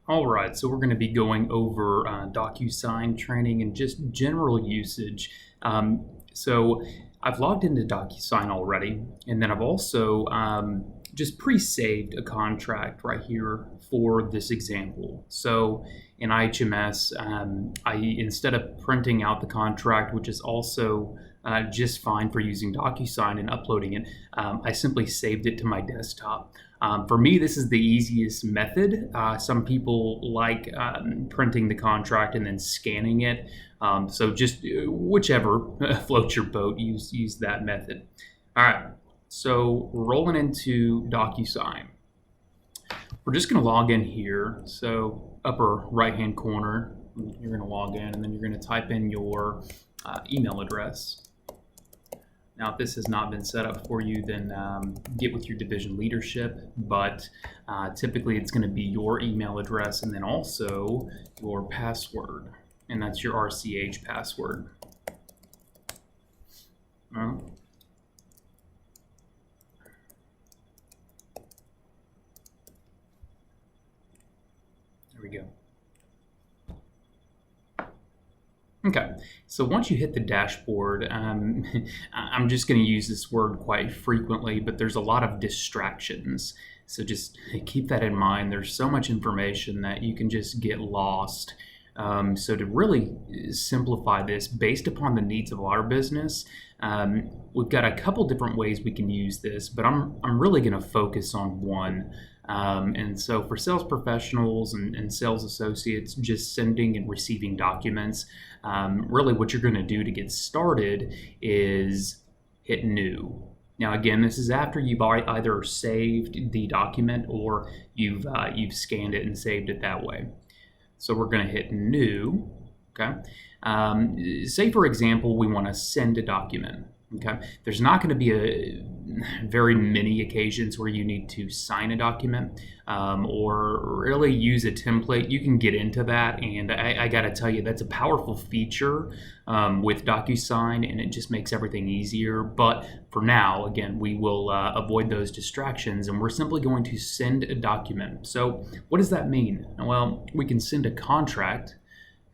All right, so we're going to be going over DocuSign training and just general usage. So I've logged into DocuSign already, and then I've also just pre-saved a contract right here for this example. So in IHMS, instead of printing out the contract, which is also just fine for using DocuSign and uploading it, I simply saved it to my desktop. For me, this is the easiest method. Some people like printing the contract and then scanning it. So just whichever floats your boat, use that method. All right, so we're rolling into DocuSign. We're just going to log in here. So upper right-hand corner, you're going to log in, and then you're going to type in your email address. Now, if this has not been set up for you, then get with your division leadership, but typically it's going to be your email address and then also your password, and that's your RCH password. There we go. Okay, so once you hit the dashboard, I'm just going to use this word quite frequently, but there's a lot of distractions. So just keep that in mind. There's so much information that you can just get lost. So to really simplify this based upon the needs of our business, we've got a couple different ways we can use this, but I'm really going to focus on one. And so for sales professionals and sales associates, just sending and receiving documents, really what you're going to do to get started is hit new. Now, again, this is after you've either saved the document or you've scanned it and saved it that way. So we're going to hit new. Okay. Say, for example, we want to send a document. Okay. There's not going to be very many occasions where you need to sign a document or really use a template. You can get into that, and I got to tell you, that's a powerful feature with DocuSign, and it just makes everything easier. But for now, again, we will avoid those distractions, and we're simply going to send a document. So what does that mean? Well, we can send a contract,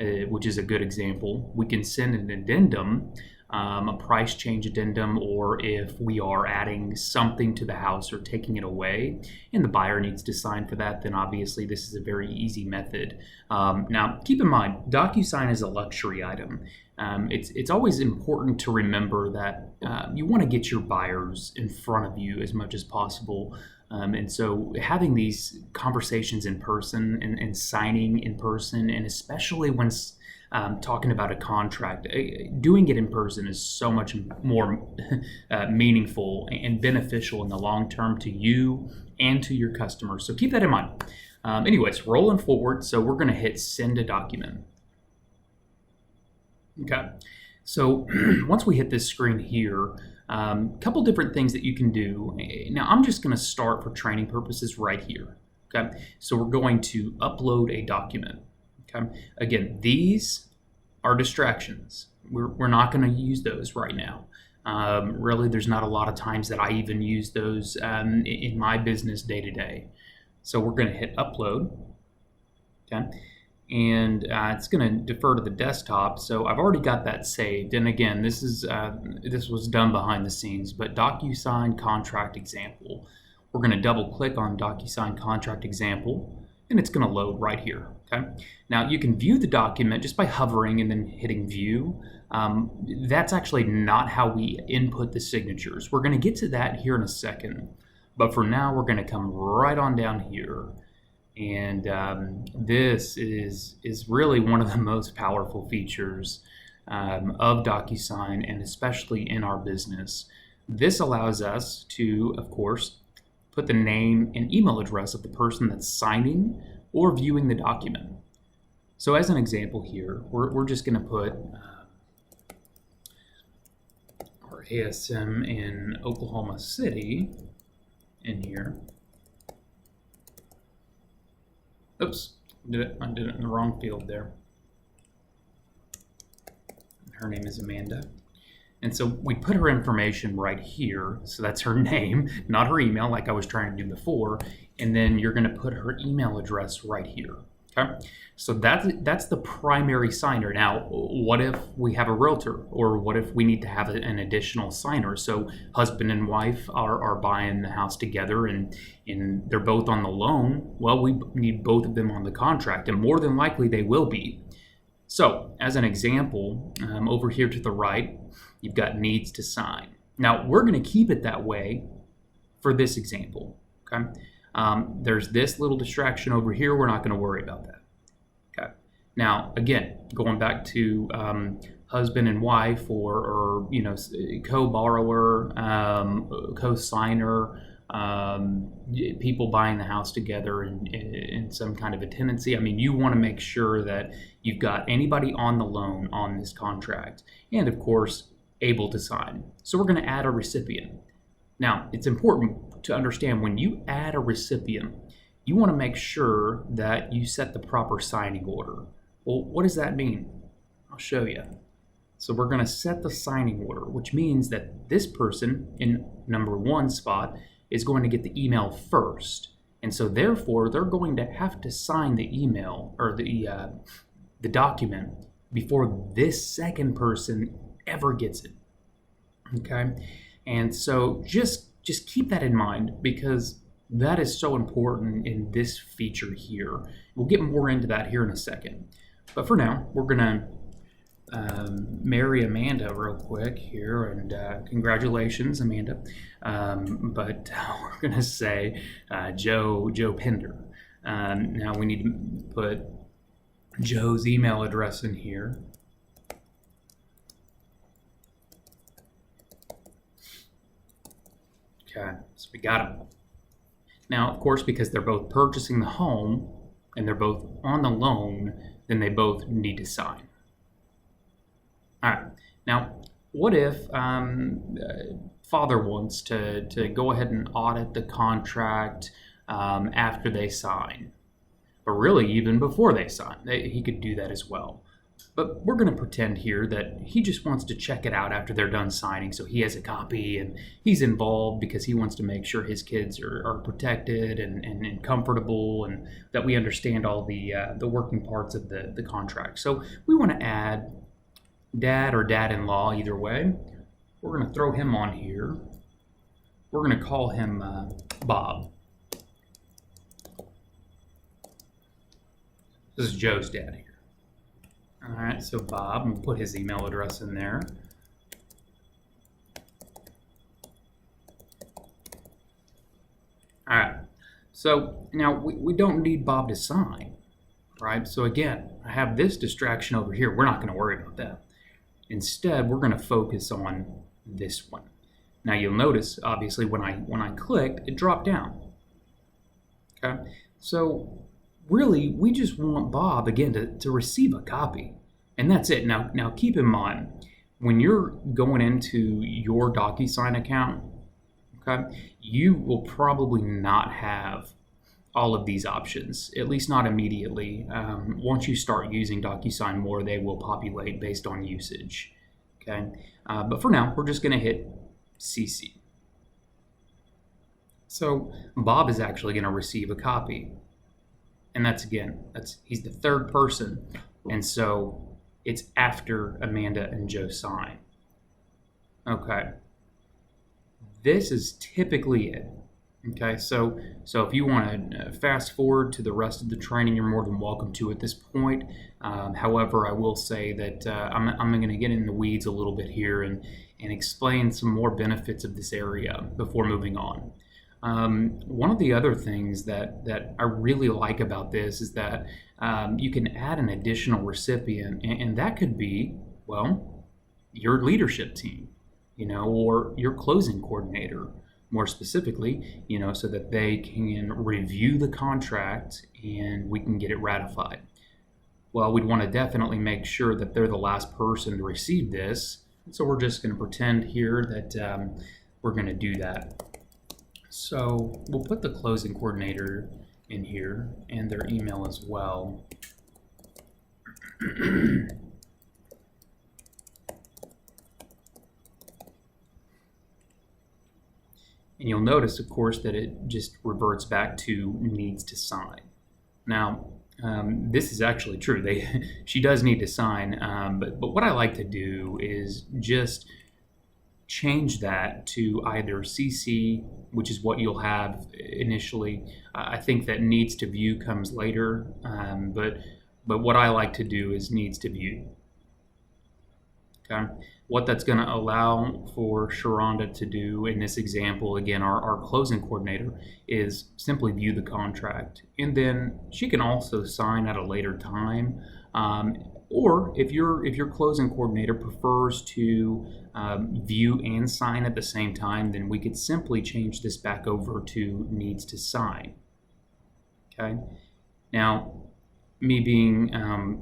which is a good example. We can send an addendum, a price change addendum, or if we are adding something to the house or taking it away and the buyer needs to sign for that, then obviously this is a very easy method. Now, keep in mind, DocuSign is a luxury item. It's always important to remember that you want to get your buyers in front of you as much as possible. And so having these conversations in person and signing in person, and especially when talking about a contract, doing it in person is so much more meaningful and beneficial in the long term to you and to your customers. So keep that in mind. Anyways, rolling forward, so we're going to hit send a document. Okay, so once we hit this screen here, a couple different things that you can do. Now, I'm just going to start for training purposes right here. Okay, so we're going to upload a document. Okay, again, these are distractions. We're not going to use those right now. Really, there's not a lot of times that I even use those in my business day to day. So we're going to hit upload. Okay. And it's going to defer to the desktop. So I've already got that saved. And again, this was done behind the scenes, but DocuSign contract example. We're going to double click on DocuSign contract example, and it's going to load right here. Okay. Now you can view the document just by hovering and then hitting view. That's actually not how we input the signatures. We're going to get to that here in a second. But for now, we're going to come right on down here. And this is really one of the most powerful features of DocuSign, and especially in our business. This allows us to, of course, put the name and email address of the person that's signing or viewing the document. So as an example here, we're just going to put our ASM in Oklahoma City in here. Oops, I did it in the wrong field there. Her name is Amanda. And so we put her information right here. So that's her name, not her email like I was trying to do before. And then you're going to put her email address right here. Okay, so that's the primary signer. Now, what if we have a realtor, or what if we need to have an additional signer? So husband and wife are buying the house together, and they're both on the loan. Well, we need both of them on the contract, and more than likely they will be. So, as an example, over here to the right, you've got needs to sign. Now, we're going to keep it that way for this example, okay? There's this little distraction over here. We're not going to worry about that, okay? Now, again, going back to husband and wife, or co-borrower, co-signer, people buying the house together in some kind of a tenancy. I mean, you want to make sure that you've got anybody on the loan on this contract, and of course, able to sign. So we're going to add a recipient. Now, it's important to understand when you add a recipient, you want to make sure that you set the proper signing order. Well, what does that mean? I'll show you. So we're going to set the signing order, which means that this person in number 1 spot is going to get the email first. And so therefore, they're going to have to sign the email, or the document, before this second person ever gets it. Okay? And so just keep that in mind, because that is so important in this feature here. We'll get more into that here in a second. But for now, we're going to marry Amanda real quick here, and congratulations, Amanda. But we're going to say Joe Pender. Now we need to put Joe's email address in here. Okay, so we got them. Now, of course, because they're both purchasing the home and they're both on the loan, then they both need to sign. All right. Now, what if father wants to go ahead and audit the contract after they sign? But really, even before they sign, he could do that as well. But we're going to pretend here that he just wants to check it out after they're done signing, so he has a copy and he's involved because he wants to make sure his kids are protected and comfortable, and that we understand all the working parts of the contract. So we want to add dad or dad-in-law, either way. We're going to throw him on here. We're going to call him Bob. This is Joe's dad here. All right, so Bob, we'll put his email address in there. All right, so now we don't need Bob to sign, right? So again, I have this distraction over here. We're not going to worry about that. Instead, we're going to focus on this one. Now you'll notice, obviously, when I clicked, it dropped down. Okay, so really, we just want Bob, again, to receive a copy, and that's it. Now keep in mind, when you're going into your DocuSign account, okay, you will probably not have all of these options, at least not immediately. Once you start using DocuSign more, they will populate based on usage, okay? But for now, we're just going to hit CC. So Bob is actually going to receive a copy. And he's the third person, and so it's after Amanda and Joe sign. Okay. This is typically it. Okay, so if you want to fast forward to the rest of the training, you're more than welcome to at this point. However, I will say that I'm going to get in the weeds a little bit here and explain some more benefits of this area before moving on. One of the other things that I really like about this is that you can add an additional recipient, and that could be, well, your leadership team, or your closing coordinator, more specifically, so that they can review the contract and we can get it ratified. Well, we'd want to definitely make sure that they're the last person to receive this, so we're just going to pretend here that we're going to do that. So we'll put the closing coordinator in here and their email as well. And you'll notice, of course, that it just reverts back to needs to sign. Now, This is actually true. She does need to sign, but what I like to do is just change that to either CC, which is what you'll have initially. I think that needs to view comes later, but what I like to do is needs to view. Okay, what that's going to allow for Sharonda to do in this example, again, our closing coordinator, is simply view the contract, and then she can also sign at a later time. Or if your closing coordinator prefers to view and sign at the same time, then we could simply change this back over to needs to sign. Okay. Now, me being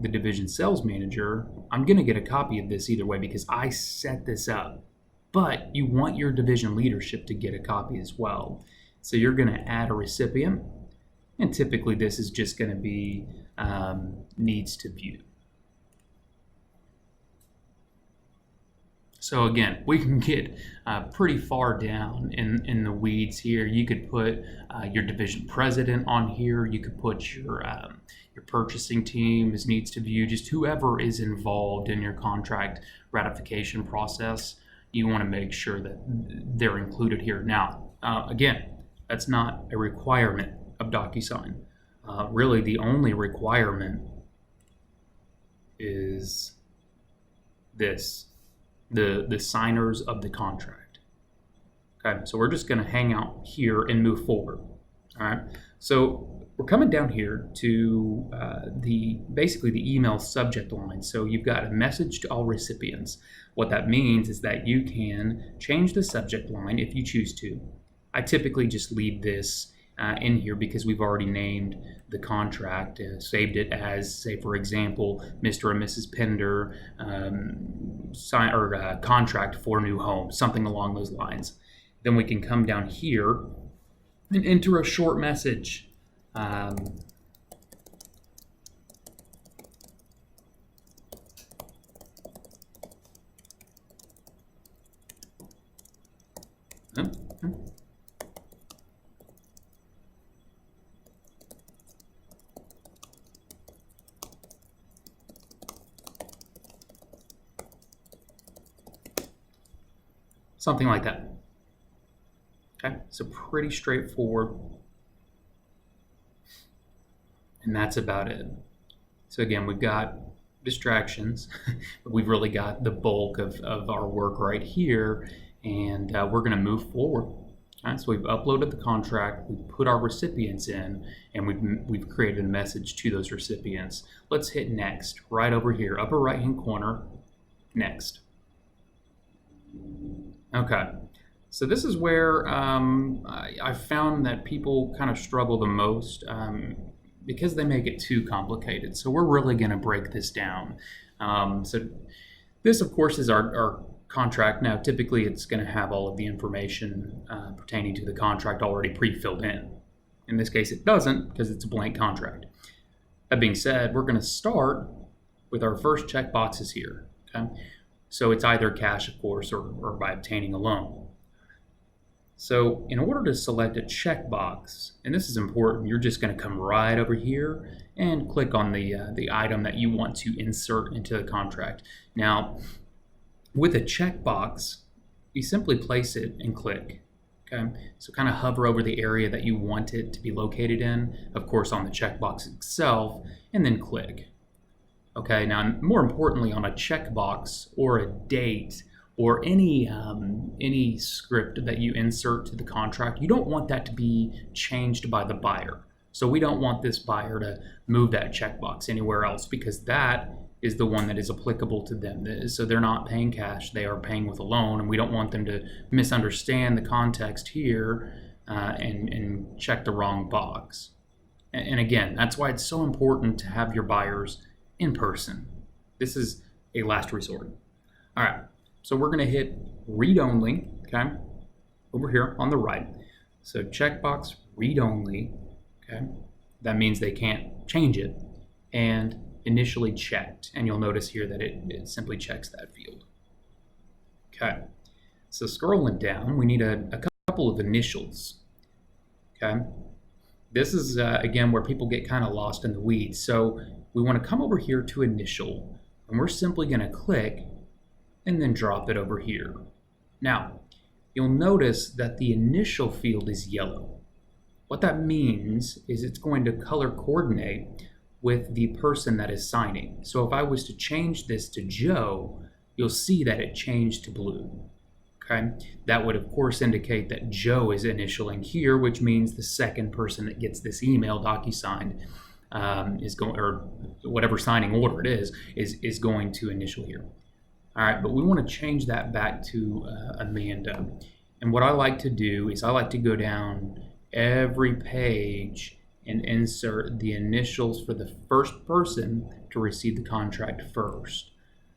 the division sales manager, I'm going to get a copy of this either way because I set this up. But you want your division leadership to get a copy as well. So you're going to add a recipient, and typically this is just going to be needs to view. So again, we can get pretty far down in the weeds here. You could put your division president on here. You could put your purchasing team as needs to view, just whoever is involved in your contract ratification process. You want to make sure that they're included here. Now, again, that's not a requirement of DocuSign. Really, the only requirement is this. The signers of the contract. Okay, so we're just going to hang out here and move forward. All right, so we're coming down here to basically the email subject line. So you've got a message to all recipients. What that means is that you can change the subject line if you choose to. I typically just leave this in here because we've already named the contract, saved it as, say, for example, Mr. and Mrs. Pender contract for new home, something along those lines. Then we can come down here and enter a short message. Something like that. Okay, so pretty straightforward. And that's about it. So again, we've got distractions, but we've really got the bulk of our work right here, and we're going to move forward. All right, so we've uploaded the contract, we've put our recipients in, and we've created a message to those recipients. Let's hit next, right over here, upper right-hand corner, next. Okay, so this is where I found that people kind of struggle the most because they make it too complicated. So we're really going to break this down. So this, of course, is our contract. Now, typically, it's going to have all of the information pertaining to the contract already pre-filled in. In this case, it doesn't because it's a blank contract. That being said, we're going to start with our first check boxes here. Okay? So it's either cash, of course, or by obtaining a loan. So in order to select a checkbox, and this is important, you're just going to come right over here and click on the item that you want to insert into the contract. Now, with a checkbox, you simply place it and click. Okay, so kind of hover over the area that you want it to be located in, of course, on the checkbox itself, and then click. Okay, now more importantly, on a checkbox or a date or any script that you insert to the contract, you don't want that to be changed by the buyer. So we don't want this buyer to move that checkbox anywhere else because that is the one that is applicable to them. So they're not paying cash, they are paying with a loan, and we don't want them to misunderstand the context here and check the wrong box. And again, that's why it's so important to have your buyers in person. This is a last resort. All right, so we're going to hit read only, okay, over here on the right. So checkbox read only, okay, that means they can't change it, and initially checked, and you'll notice here that it simply checks that field. Okay, so scrolling down, we need a couple of initials, okay. This is, again, where people get kind of lost in the weeds. So we want to come over here to initial, and we're simply going to click and then drop it over here. Now, you'll notice that the initial field is yellow. What that means is it's going to color coordinate with the person that is signing. So if I was to change this to Joe, you'll see that it changed to blue. Okay, that would of course indicate that Joe is initialing here, which means the second person that gets this email DocuSign is going, or whatever signing order it is going to initial here. All right, but we want to change that back to Amanda. And what I like to do is I like to go down every page and insert the initials for the first person to receive the contract first.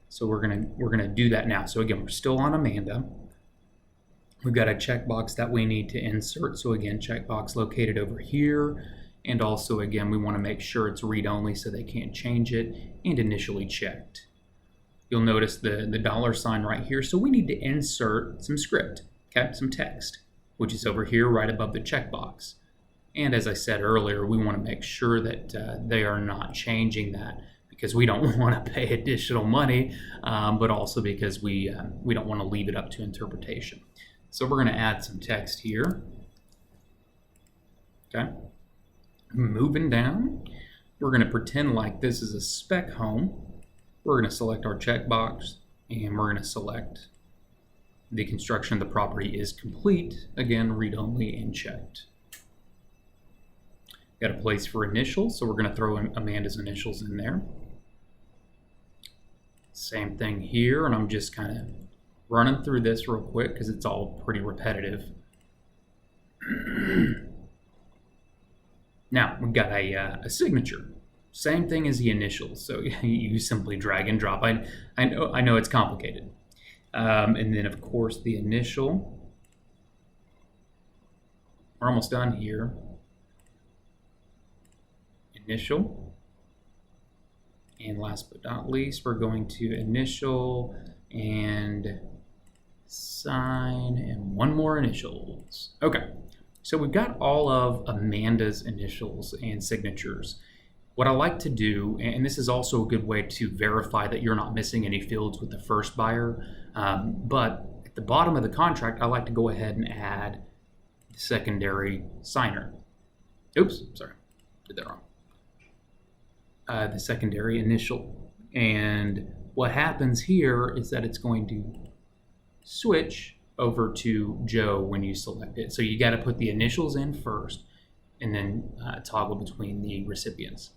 So we're gonna do that now. So again, we're still on Amanda. We've got a checkbox that we need to insert. So again, checkbox located over here. And also again, we want to make sure it's read-only so they can't change it, and initially checked. You'll notice the $sign right here. So we need to insert some script, okay, some text, which is over here right above the checkbox. And as I said earlier, we want to make sure that they are not changing that, because we don't want to pay additional money, but also because we don't want to leave it up to interpretation. So we're going to add some text here. Okay. Moving down, we're going to pretend like this is a spec home. We're going to select our checkbox, and we're going to select the construction of the property is complete. Again, read only and checked. Got a place for initials, so we're going to throw in Amanda's initials in there. Same thing here, and I'm just kind of running through this real quick because it's all pretty repetitive. Now, we've got a signature. Same thing as the initials, so you simply drag and drop. I know it's complicated. And then, of course, the initial. We're almost done here. Initial. And last but not least, we're going to initial and sign and one more initials. Okay, so we've got all of Amanda's initials and signatures. What I like to do, and this is also a good way to verify that you're not missing any fields with the first buyer, but at the bottom of the contract, I like to go ahead and add the secondary signer. Oops, sorry, did that wrong. The secondary initial. And what happens here is that it's going to switch over to Joe when you select it. So you got to put the initials in first and then toggle between the recipients.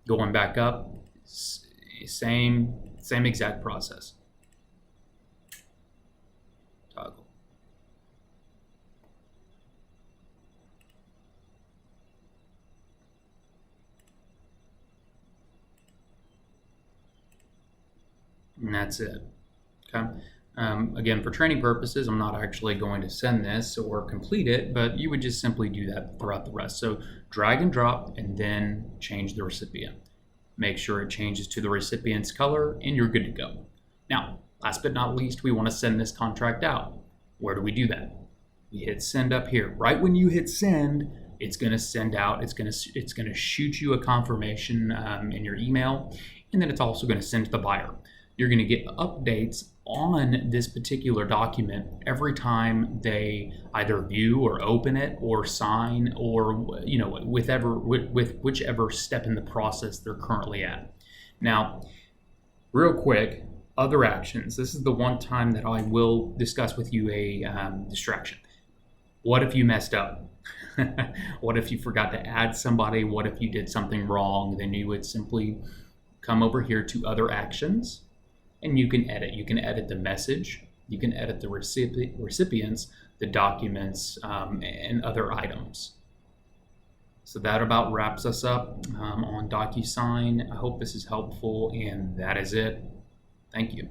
Going back up, same exact process. Toggle. And that's it. Okay. Again, for training purposes, I'm not actually going to send this or complete it, but you would just simply do that throughout the rest. So drag and drop and then change the recipient. Make sure it changes to the recipient's color and you're good to go. Now, last but not least, we want to send this contract out. Where do we do that? We hit send up here. Right when you hit send, it's going to send out, it's going to shoot you a confirmation in your email, and then it's also going to send to the buyer. You're going to get updates on this particular document every time they either view or open it or sign, or with whichever step in the process they're currently at. Now, real quick, other actions. This is the one time that I will discuss with you a distraction. What if you messed up? What if you forgot to add somebody? What if you did something wrong? Then you would simply come over here to other actions. And you can edit. You can edit the message. You can edit the recipients, the documents, and other items. So that about wraps us up on DocuSign. I hope this is helpful, and that is it. Thank you.